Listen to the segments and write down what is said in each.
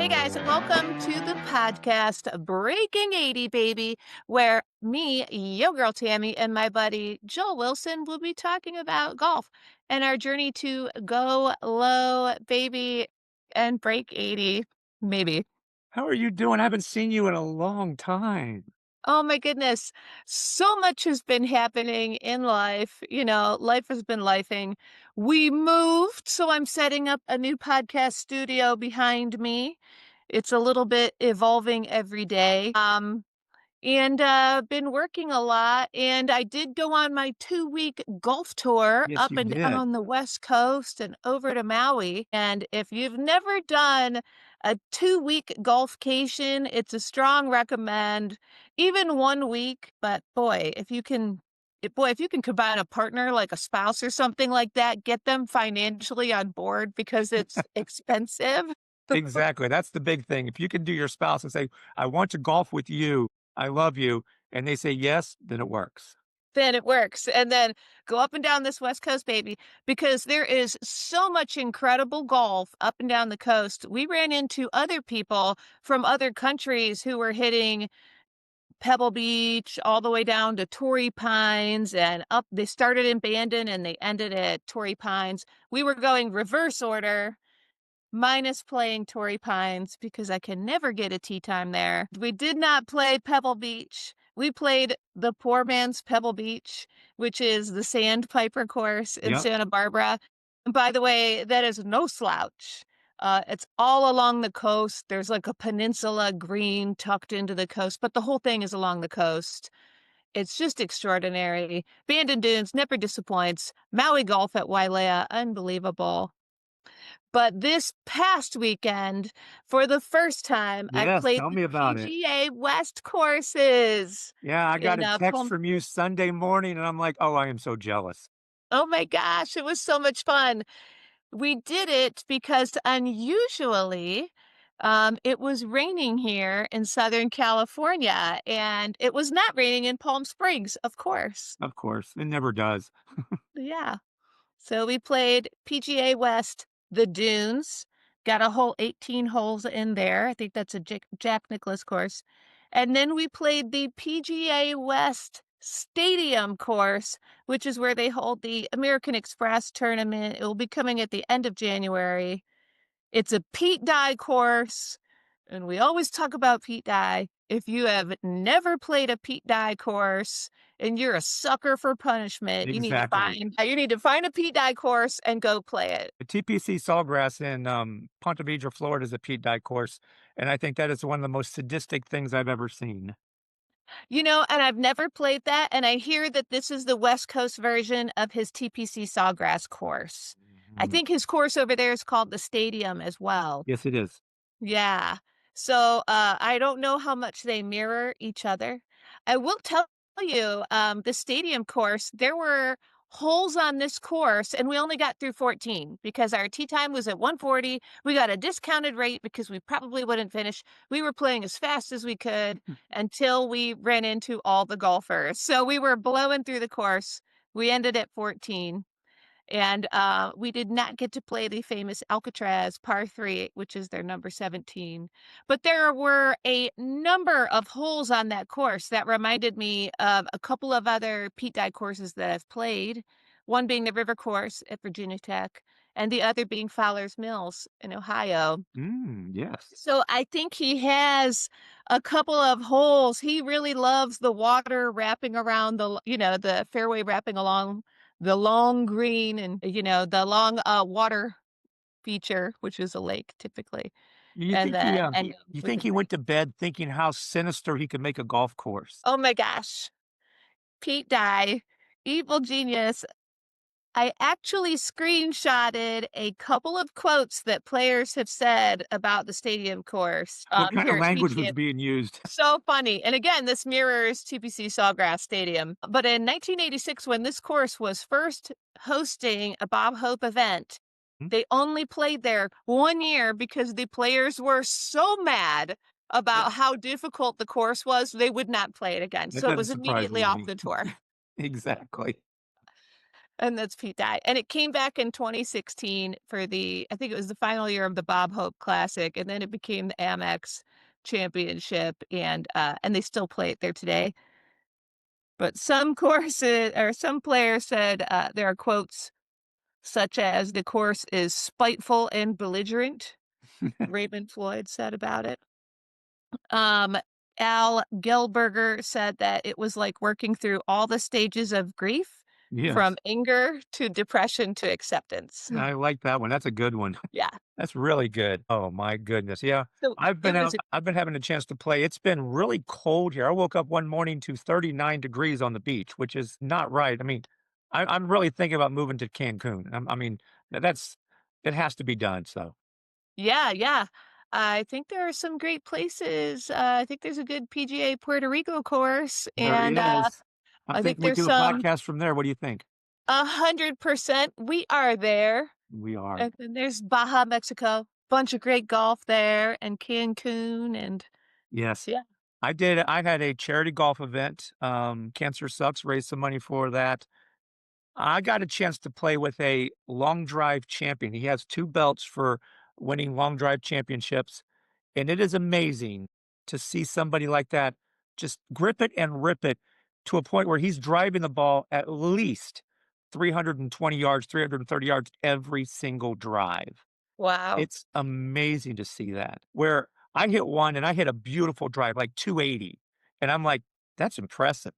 Hey guys, welcome to the podcast Breaking 80, baby, where me, yo girl Tammy, and my buddy Joel Wilson will be talking about golf and our journey to go low, baby, and break 80, maybe. How are you doing? I haven't seen you in a long time. Oh my goodness. So much has been happening in life. Life has been lifing. We moved, so I'm setting up a new podcast studio behind me. It's a little bit evolving every day. And been working a lot. And I did go on my 2-week golf tour Yes, up you and did. down the West Coast and over to Maui. And if you've never done a 2-week golfcation, it's a strong recommend. Even 1 week, but boy, if you can combine a partner like a spouse or something like that, get them financially on board because it's expensive. Exactly. That's the big thing. If you can do your spouse and say, I want to golf with you, I love you, and they say yes, then it works. Then it works, and then go up and down this West Coast, baby, because there is so much incredible golf up and down the coast. We ran into other people from other countries who were hitting Pebble Beach all the way down to Torrey Pines and up. They started in Bandon and they ended at Torrey Pines. We were going reverse order, minus playing Torrey Pines because I can never get a tee time there. We did not play Pebble Beach. We played the poor man's Pebble Beach, which is the Sandpiper course in Yep. Santa Barbara. And by the way, that is no slouch. It's all along the coast. There's like a peninsula green tucked into the coast, but the whole thing is along the coast. It's just extraordinary. Bandon Dunes never disappoints. Maui golf at Wailea, unbelievable. But this past weekend, for the first time, I Yes, played tell the me about it. PGA West courses Yeah, I got in, a text Palm. from you Sunday morning and I'm like, oh, I am so jealous. Oh my gosh, it was so much fun. We did it because unusually, it was raining here in Southern California, and it was not raining in Palm Springs, of course. Of course. It never does. Yeah. So we played PGA West, the Dunes, got a whole 18 holes in there. I think that's a Jack Nicklaus course. And then we played the PGA West Stadium course, which is where they hold the American Express tournament. It will be coming at the end of January. It's a Pete Dye course, and we always talk about Pete Dye. If you have never played a Pete Dye course and you're a sucker for punishment, you need to Exactly. find a Pete Dye course and go play it. The TPC Sawgrass in Ponte Vedra, Florida is a Pete Dye course. And I think that is one of the most sadistic things I've ever seen. And I've never played that, and I hear that this is the West Coast version of his TPC Sawgrass course. I Mhm. think his course over there is called the Stadium as well. Yes, it is. Yeah. So I don't know how much they mirror each other. I will tell you, the stadium course, there were holes on this course, and we only got through 14 because our tee time was at 1:40. We got a discounted rate because we probably wouldn't finish. We were playing as fast as we could until we ran into all the golfers. So we were blowing through the course. We ended at 14. And we did not get to play the famous Alcatraz par 3, which is their number 17. But there were a number of holes on that course that reminded me of a couple of other Pete Dye courses that I've played, one being the River Course at Virginia Tech, and the other being Fowler's Mills in Ohio. Yes. So I think he has a couple of holes. He really loves the water wrapping around the fairway wrapping along the long green and, the long water feature, which is a lake typically. You And think he, then, um, and you you with think the he green. went to bed thinking how sinister he could make a golf course? Oh my gosh. Pete Dye, evil genius. I actually screenshotted a couple of quotes that players have said about the stadium course What kind here of at language was PGA. being used? So funny. And again, this mirrors TPC Sawgrass Stadium. But in 1986, when this course was first hosting a Bob Hope event, Hmm? they only played there 1 year because the players were so mad That about how difficult the course was, they would not play it again. that So it doesn't was surprise immediately me off any. the tour. Exactly. and that's Pete Dye, and it came back in 2016 for the I think it was the final year of the Bob Hope Classic, and then it became the Amex Championship, and they still play it there today. But some courses or some players said, there are quotes such as, "The course is spiteful and belligerent," Raymond Floyd said about it. Um, Al Gelberger said that it was like working through all the stages of grief, from Yes. anger to depression to acceptance. I like that one. That's a good one. Yeah. That's really good. Oh my goodness. Yeah. So it was a I've been having a chance to play. It's been really cold here. I woke up one morning to 39 degrees on the beach, which is not right. I mean, I'm really thinking about moving to Cancun. I mean, that's it has to be done. So yeah, yeah. I think there are some great places. I think there's a good PGA Puerto Rico course, there and, is. I'm I think thinking we there's do a some podcast from there. What do you think? 100%. We are there. We are. And then there's Baja, Mexico. Bunch of great golf there, and Cancun, and Yes. yeah. I had a charity golf event. Cancer Sucks, raised some money for that. I got a chance to play with a long drive champion. He has 2 belts for winning long drive championships, and it is amazing to see somebody like that just grip it and rip it to a point where he's driving the ball at least 320 yards, 330 yards every single drive. Wow. It's amazing to see that. Where I hit one and I hit a beautiful drive, like 280, and I'm like, "That's impressive."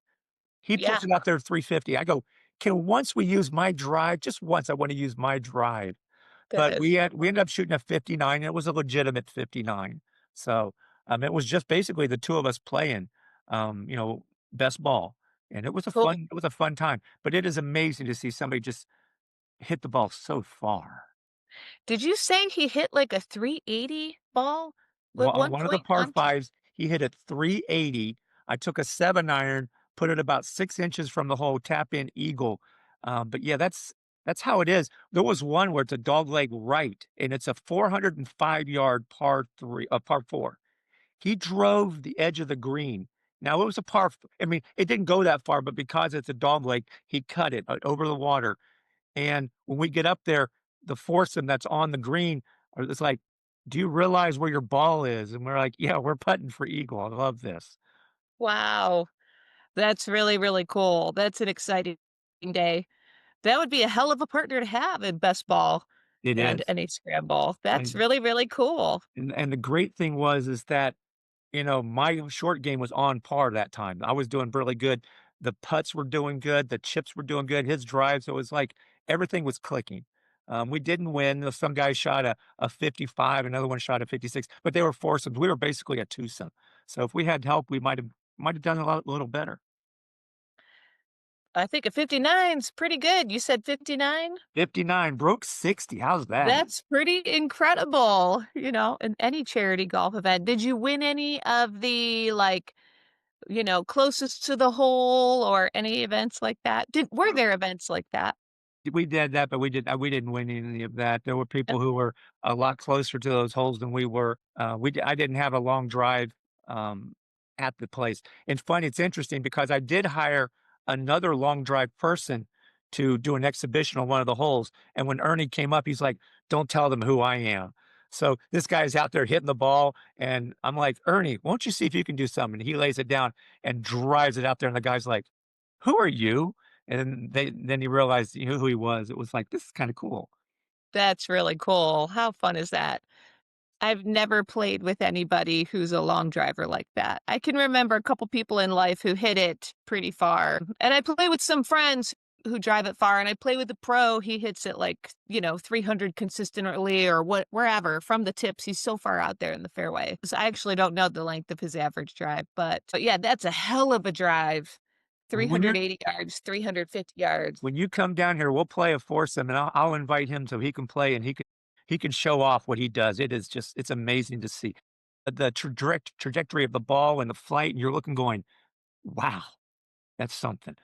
He Yeah, puts it out there 350. I go, "Can once we use my drive? Just once, I wanna use my drive." that But is we ended up shooting a 59, and it was a legitimate 59. So, it was just basically the 2 of us playing, you know, best ball, and cool. it was a fun time. But it is amazing to see somebody just hit the ball so far. Did you say he hit like a 380 ball at one One of the point par on t 5s, he hit it 380. I took a 7 iron, put it about 6 inches from the hole, tap in eagle. But yeah, that's how it is. There was one where it's a dogleg right, and it's a 405-yard par 3 par 4. He drove the edge of the green. Now it was a I mean, it didn't go that far, but because it's a dogleg, he cut it, over the water. And when we get up there, the foursome that's on the green it's like, "Do you realize where your ball is?" And we're like, "Yeah, we're putting for eagle. I love this." wow, that's really, really cool. That's an exciting day. That would be a hell of a partner to have in best ball It and is. any scramble. That's And really, really cool. the great thing was is that, you know, my short game was on par that time. I was doing really good. The putts were doing good, the chips were doing good, his drive, so it was like everything was clicking. We didn't win. Some guy shot a 55, another one shot a 56, but they were foursomes. We were basically a twosome. So if we had help, we might have done a little better. I think a 59's pretty good. You said 59? 59 broke 60. How's that? That's pretty incredible, in any charity golf event. Did you win any of the, like, closest to the hole or any events like that? Were there events like that? We did that, but we didn't win any of that. There were people who were a lot closer to those holes than we were. I didn't have a long drive, um, at the place. And funny, it's interesting because I did hire another long drive person to do an exhibition on one of the holes, and when Ernie came up, he's like, "Don't tell them who I am." So this guy's out there hitting the ball, and I'm like, "Ernie, won't you see if you can do something?" And he lays it down and drives it out there, and the guy's like, "Who are you?" And then he realized he knew who he was. It was like, "This is kinda cool." That's really cool. How fun is that? I've never played with anybody who's a long driver like that. I can remember a couple people in life who hit it pretty far, and I play with some friends who drive it far, and I play with the pro. He hits it like, 300 consistently or wherever from the tips. He's so far out there in the fairway. So I actually don't know the length of his average drive, but yeah, that's a hell of a drive. When you're 380 yards, 350 yards. when you come down here, we'll play a foursome, and I'll invite him so he can play and he can show off what he does. It is just it's amazing to see. The trajectory of the ball and the flight, and you're looking going, "Wow, that's something."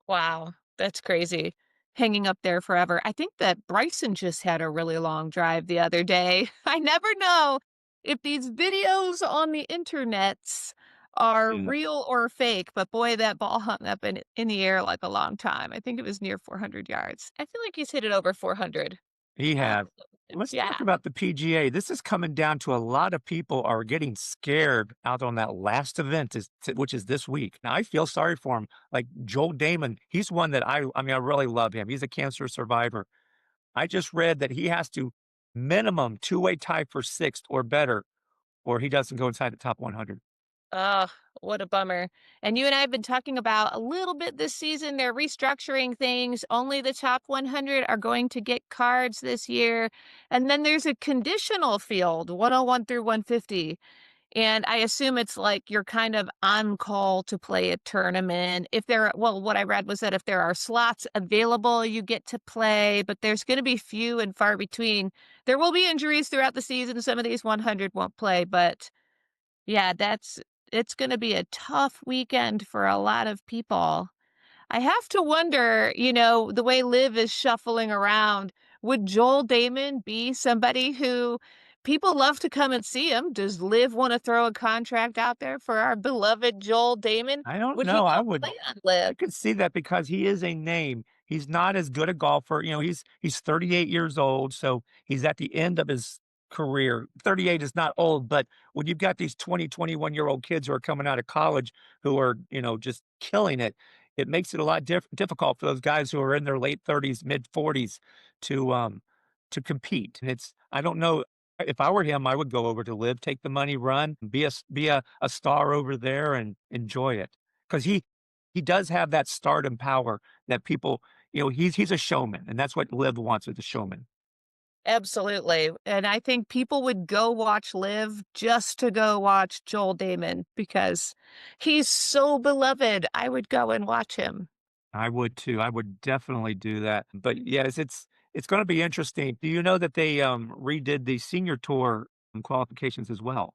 Wow, that's crazy. Hanging up there forever. I think that Bryson just had a really long drive the other day. I never know if these videos on the internets are Yeah. real or fake, but boy, that ball hung up in the air like a long time. I think it was near 400 yards. I feel like he's hit it over 400. He Uh, has. Let's talk yeah. about the PGA. This is coming down to a lot of people are getting scared out on that last event, which is this week. Now, I feel sorry for him. Like Joel Damon, he's one that I mean, I really love him. He's a cancer survivor. I just read that he has to minimum two-way tie for sixth or better, or he doesn't go inside the top 100. Ugh, what a bummer. And you and I have been talking about a little bit this season. They're restructuring things. Only the top 100 are going to get cards this year. And then there's a conditional field, 101 through 150. And I assume it's like you're kind of on call to play a tournament. If there, well, what I read was that if there are slots available, you get to play, but there's going to be few and far between. There will be injuries throughout the season. Some of these 100 won't play, but yeah, it's gonna be a tough weekend for a lot of people. I have to wonder, the way Liv is shuffling around, would Joel Damon be somebody who people love to come and see him? Does Liv wanna throw a contract out there for our beloved Joel Damon? I don't Would he know. go play on Liv? I could see that because he is a name. He's not as good a golfer. He's 38 years old, so he's at the end of his career. 38 is not old, but when you've got these 20, 21-year-old kids who are coming out of college who are, just killing it, it makes it a lot difficult for those guys who are in their late 30s, mid 40s to to compete. And it's I don't know if I were him, I would go over to live, take the money, run, be a star over there and enjoy it. Because he does have that stardom power that people he's a showman, and that's what Liv wants with a showman. Absolutely, and I think people would go watch Liv just to go watch Joel Damon because he's so beloved. I would go and watch him. I would too. I would definitely do that. But yes, it's gonna be interesting. Do you know that they, redid the senior tour qualifications as well?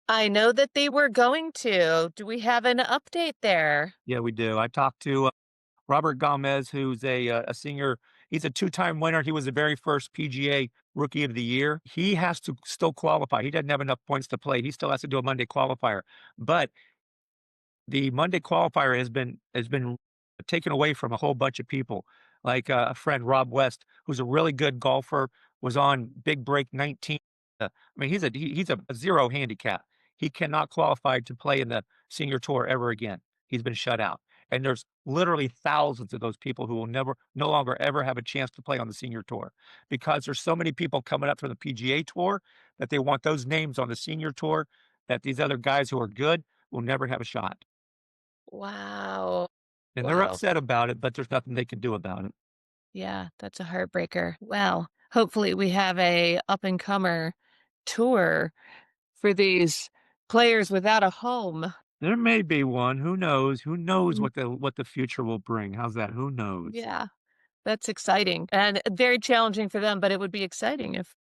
I know that they were going to. Do we have an update there? Yeah, we do. I talked to, Robert Gomez, who's a senior. He's a two-time winner. He was the very first PGA Rookie of the Year. He has to still qualify. He doesn't have enough points to play. He still has to do a Monday qualifier. But the Monday qualifier has been taken away from a whole bunch of people. Like, a friend, Rob West, who's a really good golfer, was on Big Break 19. I mean, he's a 0 handicap. He cannot qualify to play in the senior tour ever again. He's been shut out. And there's literally thousands of those people who will no longer ever have a chance to play on the senior tour because there's so many people coming up from the PGA tour that they want those names on the senior tour that these other guys who are good will never have a shot. Wow. And they're Wow. upset about it, but there's nothing they can do about it. Yeah, that's a heartbreaker. Well, hopefully we have a up and comer tour for these players without a home. There may be one, who knows? Who knows Mm, what the future will bring? How's that? Who knows? yeah, that's exciting and very challenging for them, but it would be exciting if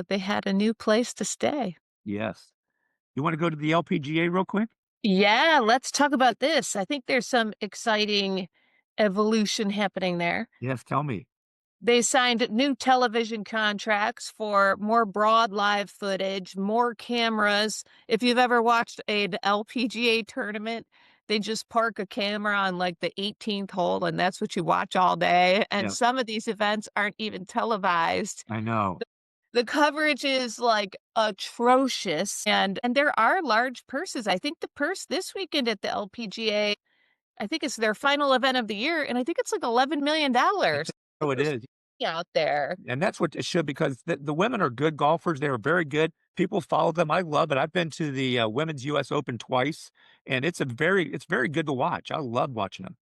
they had a new place to stay. Yes. You wanna go to the LPGA real quick? Yeah, let's talk about this. I think there's some exciting evolution happening there. Yes, tell me. They signed new television contracts for more broad live footage, more cameras. If you've ever watched an LPGA tournament, they just park a camera on like the 18th hole and that's what you watch all day. And Yeah, some of these events aren't even televised. I know. The coverage is like atrocious and there are large purses. I think the purse this weekend at the LPGA, I think it's their final event of the year and I think it's like $11 million. So it is, Out there. and that's what it should because the women are good golfers, they are very good. People follow them, I love it. I've been to the, Women's US Open twice, and it's very good to watch. I love watching them.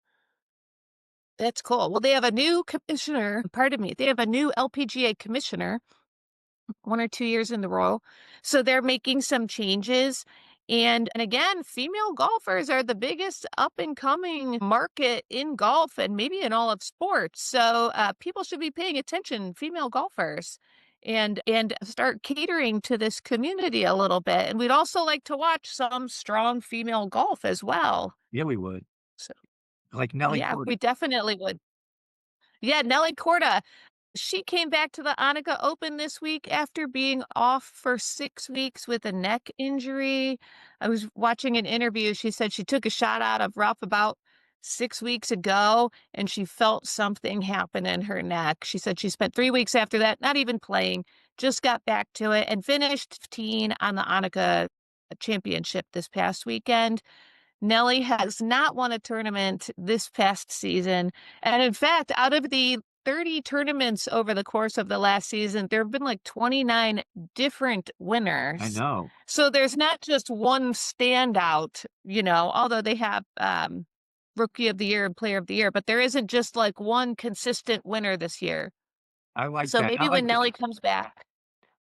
That's cool. Well, they have a new commissioner, pardon me, they have a new LPGA commissioner, 1 or 2 years in the role. So they're making some changes. And again, female golfers are the biggest up and coming market in golf and maybe in all of sports. So people should be paying attention, female golfers, and start catering to this community a little bit. And we'd also like to watch some strong female golf as well. Yeah, we would. So Like Nelly yeah, Korda. we definitely would. Yeah, Nelly Korda. She came back to the Annika Open this week after being off for 6 weeks with a neck injury. I was watching an interview, she said she took a shot out of rough about 6 weeks ago, and she felt something happen in her neck. She said she spent 3 weeks after that not even playing, just got back to it, and finished 15 on the Annika Championship this past weekend. Nelly has not won a tournament this past season. And in fact, out of the 30 tournaments over the course of the last season, there have been like 29 different I winners. know. So there's not just one standout, although they have Rookie of the Year and Player of the Year, but there isn't just like one consistent winner this year. I like So that. I maybe like when Nelly comes back.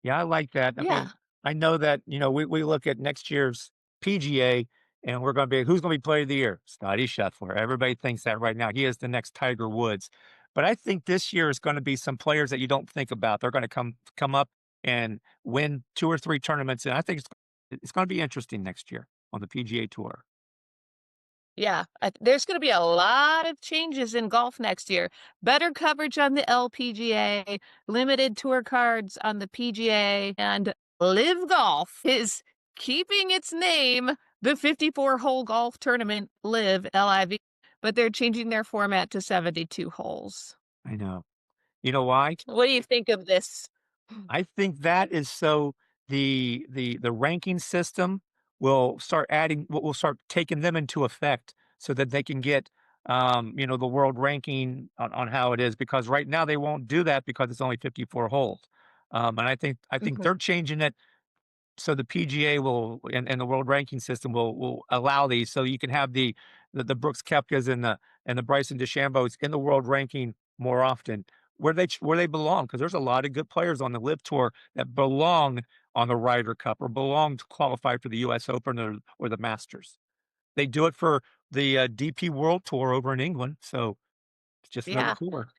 Yeah, I like that. I Yeah. mean, I know that, we look at next year's PGA and we're going to be, who's going to be player of the year? Scotty Scheffler. Everybody thinks that right now. He is the next Tiger Woods. But I think this year is going to be some players that you don't think about. They're going to come up and win 2 or 3 tournaments. And I think it's going to be interesting next year on the PGA Tour. Yeah, there's going to be a lot of changes in golf next year. Better coverage on the LPGA, limited tour cards on the PGA, and Live Golf is keeping its name, the 54-hole golf tournament, Live, LIV, but they're changing their format to 72 holes. I know. You know why? What do you think of this? I think that is so the ranking system will start taking them into effect so that they can get, the world ranking on how it is, because right now they won't do that because it's only 54 holes. And I think Mhm. they're changing it so the PGA will and the world ranking system will allow these, so you can have the Brooks Koepkas and the Bryson DeChambeaus in the world ranking more often, where they belong, because there's a lot of good players on the Live Tour that belong on the Ryder Cup or belong to qualify for the US Open or the Masters. They do it for the, DP World Tour over in England, so it's just another Yeah. tour.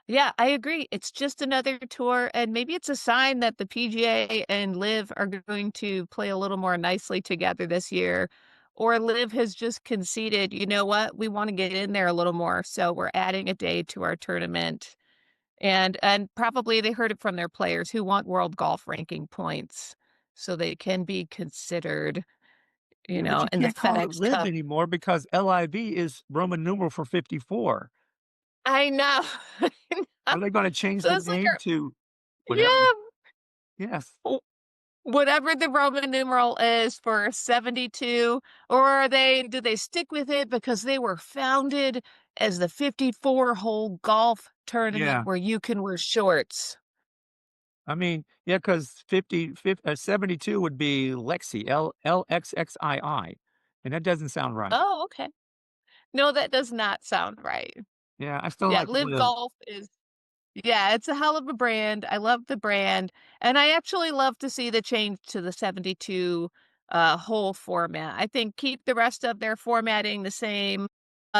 Yeah, I agree. It's just another tour, and maybe it's a sign that the PGA and Live are going to play a little more nicely together this year. Or Live has just conceded, you know what, we want to get in there a little more, so we're adding a day to our tournament. And probably they heard it from their players who want world golf ranking points so they can be considered, Yeah, but you in the can't call it FedEx Live Cup. anymore because LIV is Roman numeral for 54. I know. I know. Are they gonna change So the it's like, name to whatever? yeah. Yes. Whatever the Roman numeral is for 72, or do they stick with it because they were founded as the 54-hole golf tournament Yeah. where you can wear shorts? I mean, yeah, 'cause 72 would be Lexi, LXXII, and that doesn't sound right. Oh, okay. No, that does not sound right. Yeah, I still Yeah, like Live Live. Golf is Yeah, it's a hell of a brand. I love the brand, and I actually love to see the change to the 72 hole format. I think keep the rest of their formatting the same.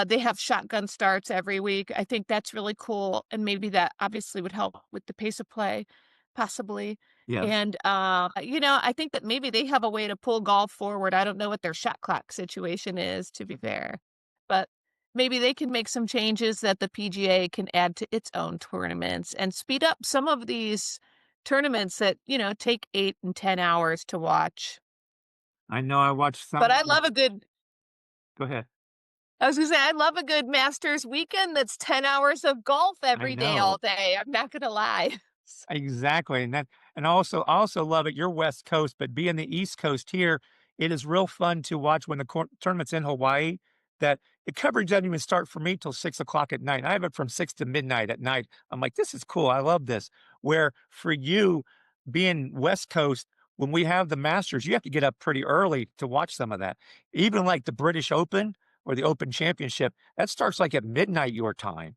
They have shotgun starts every week. I think that's really cool, and maybe that obviously would help with the pace of play, possibly. Yes. And I think that maybe they have a way to pull golf forward. I don't know what their shot clock situation is, to be fair, but maybe they can make some changes that the PGA can add to its own tournaments and speed up some of these tournaments that, take 8 and 10 hours to watch. I know I watched But some go ahead. I was gonna say, I love a good Masters weekend that's 10 hours of golf I every day, all know. day. I'm not gonna lie. Exactly, and I also love it, you're West Coast, but being the East Coast here, it is real fun to watch when the tournament's in Hawaii, that the coverage doesn't even start for me till 6 o'clock at night. I have it from 6 to midnight at night. I'm like, "This is cool, I love this." Where for you, being West Coast, when we have the Masters, you have to get up pretty early to watch some of that. Even like the British Open or the Open Championship, that starts, like, at midnight your time.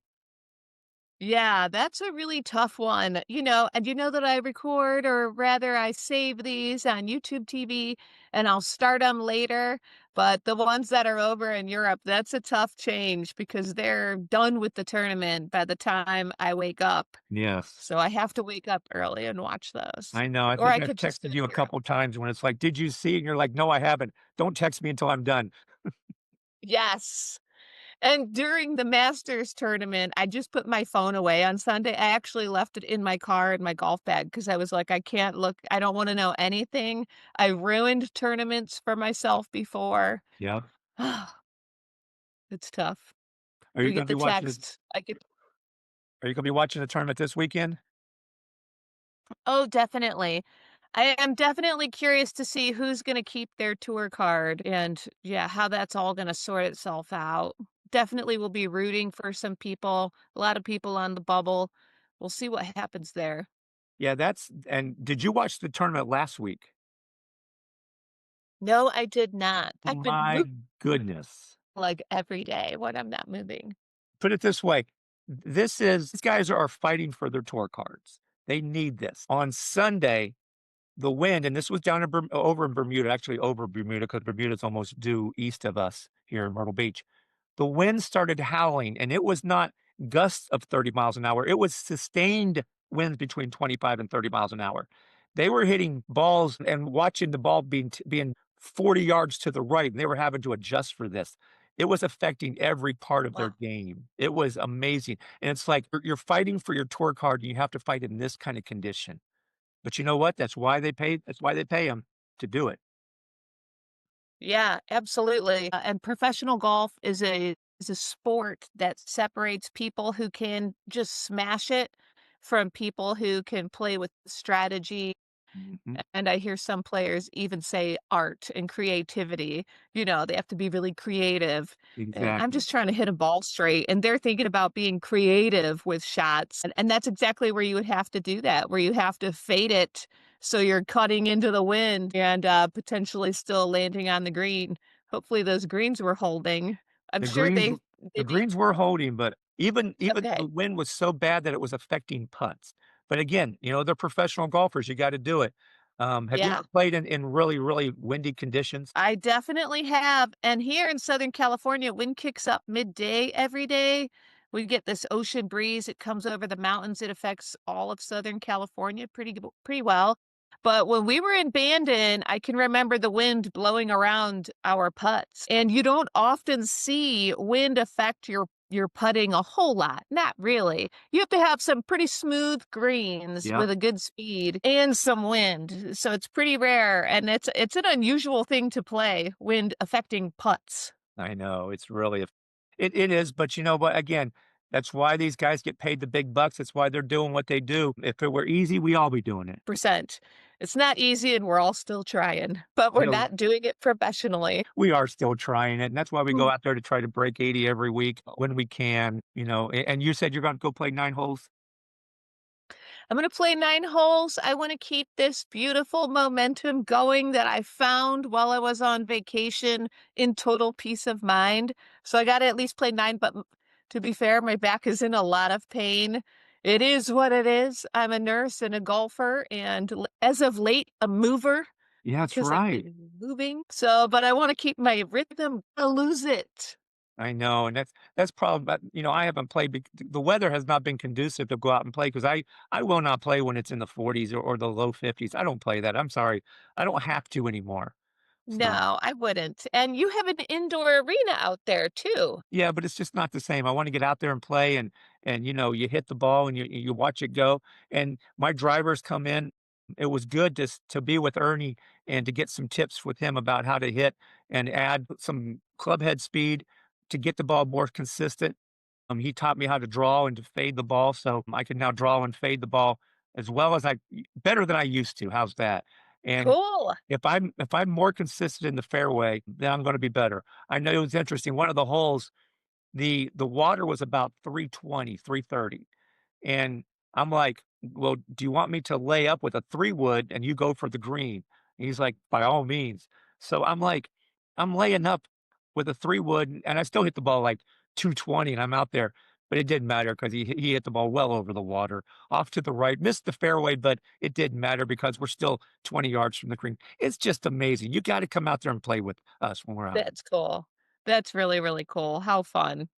Yeah, that's a really tough one, and you know that I record, or rather I save these on YouTube TV, and I'll start them later, but the ones that are over in Europe, that's a tough change because they're done with the tournament by the time I wake up. Yes. So I have to wake up early and watch those, I know, I or think I I've could just do texted it you a here. couple times when it's like, "Did you see?" And you're like, "No, I haven't. Don't text me until I'm done." Yes. And during the Masters tournament, I just put my phone away on Sunday. I actually left it in my car in my golf bag because I was like, "I can't look, I don't wanna know anything." I ruined tournaments for myself before. Yep. It's tough. Are you We gonna get be the watching it text. I get are you gonna be watching the tournament this weekend? Oh, definitely. I am definitely curious to see who's gonna keep their tour card and, yeah, how that's all gonna sort itself out. Definitely will be rooting for some people, a lot of people on the bubble. We'll see what happens there. Yeah, that's and did you watch the tournament last week? No, I did not. I've been My moving, goodness. like, every day when I'm not moving. Put it this way, these guys are fighting for their tour cards. They need this. On Sunday, the wind, and this was down in over in Bermuda, actually over Bermuda, because Bermuda's almost due east of us here in Myrtle Beach. The wind started howling, and it was not gusts of 30 miles an hour. It was sustained winds between 25 and 30 miles an hour. They were hitting balls and watching the ball being 40 yards to the right, and they were having to adjust for this. It was affecting every part of their Wow. game. It was amazing. And it's like you're fighting for your tour card and you have to fight in this kind of condition. But you know what? That's why they pay them to do it. Yeah, absolutely. And professional golf is a sport that separates people who can just smash it from people who can play with strategy. Mhm. And I hear some players even say art and creativity. You know, they have to be really creative. And I'm Exactly. just trying to hit a ball straight. And they're thinking about being creative with shots. And that's exactly where you would have to do that, where you have to fade it so you're cutting into the wind and potentially still landing on the green. Hopefully those greens were holding. I'm The sure greens the they'd be greens were holding, but even the okay. wind was so bad that it was affecting putts. But again, they're professional golfers, you gotta do it. Have you Yeah. ever played in really, really windy conditions? I definitely have, and here in Southern California, wind kicks up midday every day. We get this ocean breeze, it comes over the mountains, it affects all of Southern California pretty well. But when we were in Bandon, I can remember the wind blowing around our putts, and you don't often see wind affect your putting a whole lot, not really. You have to have some pretty smooth greens Yep. with a good speed and some wind, so it's pretty rare, and it's an unusual thing to play, wind affecting putts. I know, it's really it is, but you know what, again, that's why these guys get paid the big bucks, that's why they're doing what they do. If it were easy, we all be doing it. Percent. It's not easy and we're all still trying, but we're No, not doing it professionally. we are still trying it, and that's why we go Mm. out there to try to break 80 every week when we can, and you said you're gonna go play 9 holes? I'm gonna play 9 holes. I wanna keep this beautiful momentum going that I found while I was on vacation in total peace of mind. So I gotta at least play 9, but to be fair, my back is in a lot of pain. It is what it is. I'm a nurse and a golfer and as of late, a mover Yeah, that's because I've right. been moving. So, but I wanna keep my rhythm. I'll lose it. I know, and that's problem but, I haven't played the weather has not been conducive to go out and play because I will not play when it's in the 40s or the low 50s. I don't play that, I'm sorry. I don't have to anymore. So, No, I wouldn't. And you have an indoor arena out there too. yeah, but it's just not the same. I wanna get out there and play and, you hit the ball and you watch it go, and my drivers come in. It was good to be with Ernie and to get some tips with him about how to hit and add some club head speed to get the ball more consistent. He taught me how to draw and to fade the ball, so I can now draw and fade the ball as well as better than I used to. How's that? And Cool. if I'm more consistent in the fairway, then I'm gonna be better. I know it was interesting. One of the holes, the water was about 320, 330. And I'm like, "Well, do you want me to lay up with a 3 wood and you go for the green?" And he's like, "By all means." So I'm like, I'm laying up with a 3 wood and I still hit the ball like 220 and I'm out there, but it didn't matter because he hit the ball well over the water, off to the right, missed the fairway, but it didn't matter because we're still 20 yards from the green. It's just amazing. You gotta come out there and play with us when we're out. That's cool. That's really, really cool. How fun.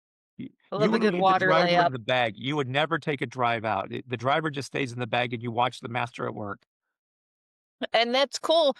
I You love a would good leave the water driver layup. in the bag. You would never take a drive out. The driver just stays in the bag and you watch the master at work. And that's cool.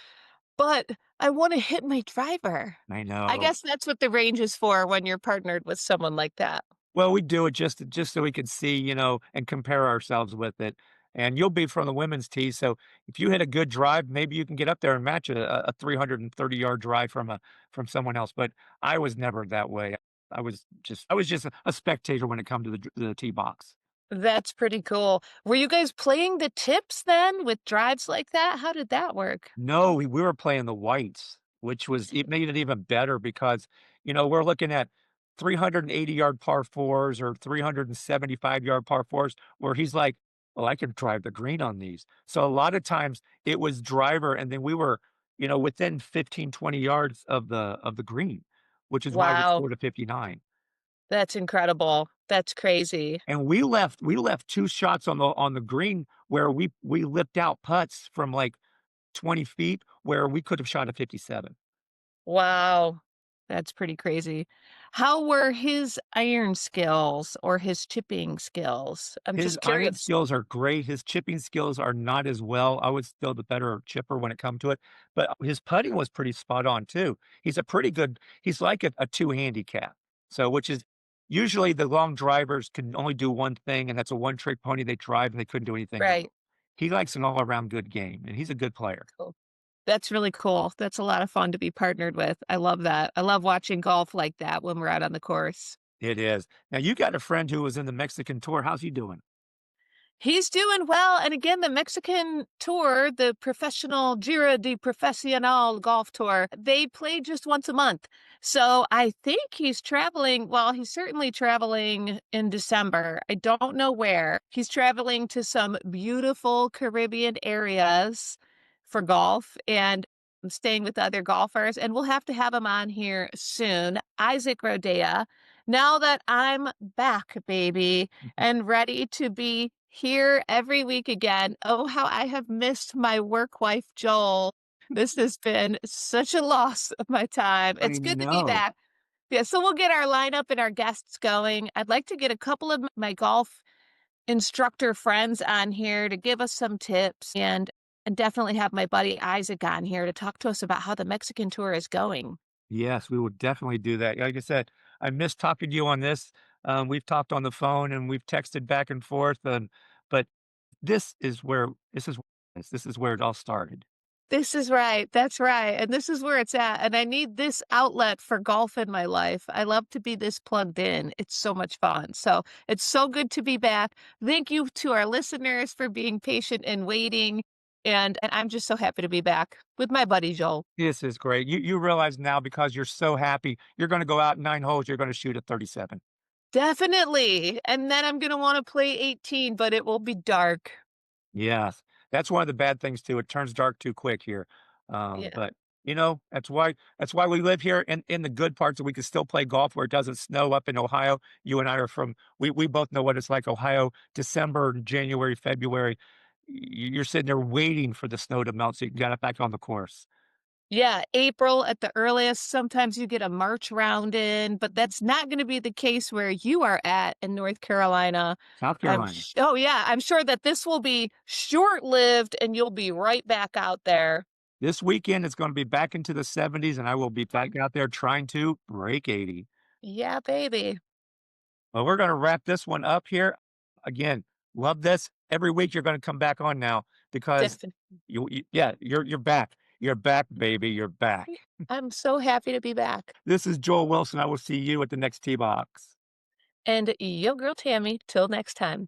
But I wanna hit my driver. I I know. guess that's what the range is for when you're partnered with someone like that. Well, we do it just so we could see, and compare ourselves with it. And you'll be from the women's tee, so if you hit a good drive, maybe you can get up there and match a 330-yard drive from someone else, but I was never that way. I was just a spectator when it come to the tee box. That's pretty cool. Were you guys playing the tips then with drives like that? How did that work? No, we were playing the whites, which was it made it even better because, we're looking at 380-yard par 4s or 375-yard par 4s where he's like, "Well, I can drive the green on these." So a lot of times it was driver and then we were, within 15, 20 yards of the green, which is why we Wow, scored a 59. that's incredible. That's crazy. And we left 2 shots on the green where we lipped out putts from like 20 feet where we could have shot a 57. Wow, that's pretty crazy. How were his iron skills or his chipping skills? I'm His just iron curious. skills are great, his chipping skills are not as well, I was still the better chipper when it come to it, but his putting was pretty spot on too. He's like a 2 handicap, so which is usually the long drivers can only do one thing, and that's a one-trick pony, they drive and they couldn't do anything else. Right. He likes an all-around good game, and he's a good player. Cool. That's really cool. That's a lot of fun to be partnered with. I love that. I love watching golf like that when we're out on the course. It is. Now you got a friend who was in the Mexican tour, how's he doing? He's doing well, and again, the Mexican tour, the professional Gira de Profesional golf tour, they play just once a month. So I think he's traveling, well, he's certainly traveling in December. I don't know where. He's traveling to some beautiful Caribbean areas for golf, and I'm staying with other golfers, and we'll have to have him on here soon. Isaac Rodea. Now that I'm back, baby, and ready to be here every week again. Oh, how I have missed my work wife, Joel. This has been such a loss of my time. I It's good to be know. back. Yeah, so we'll get our lineup and our guests going. I'd like to get a couple of my golf instructor friends on here to give us some tips and definitely have my buddy Isaac on here to talk to us about how the Mexican tour is going. Yes, we will definitely do that. Like I said, I missed talking to you on this. We've talked on the phone and we've texted back and forth, but this is where it all started. This is right, that's right, and this is where it's at, and I need this outlet for golf in my life. I love to be this plugged in. It's so much fun. So, it's so good to be back. Thank you to our listeners for being patient and waiting, and I'm just so happy to be back with my buddy Joel. This is great. You realize now because you're so happy, you're going to go out 9 holes. You're going to shoot at 37. Definitely, and then I'm gonna wanna play 18, but it will be dark. Yes, that's one of the bad things too. It turns dark too quick here. Yeah. But that's why we live here in the good parts that we can still play golf where it doesn't snow up in Ohio. You and I are from we both know what it's like Ohio, December, January, February. You're sitting there waiting for the snow to melt so you can get back on the course. Yeah, April at the earliest. Sometimes you get a March round in, but that's not gonna be the case where you are at in North Carolina. South Carolina. Oh, yeah, I'm sure that this will be short-lived and you'll be right back out there. This weekend it's going to be back into the 70s and I will be back out there trying to break 80. Yeah, baby. Well, we're gonna wrap this one up here. Again, love this. Every week you're gonna come back on now because Definitely. yeah, you're back. You're back, baby. You're back. I'm so happy to be back. This is Joel Wilson. I will see you at the next tee box. And yo girl Tammy, till next time.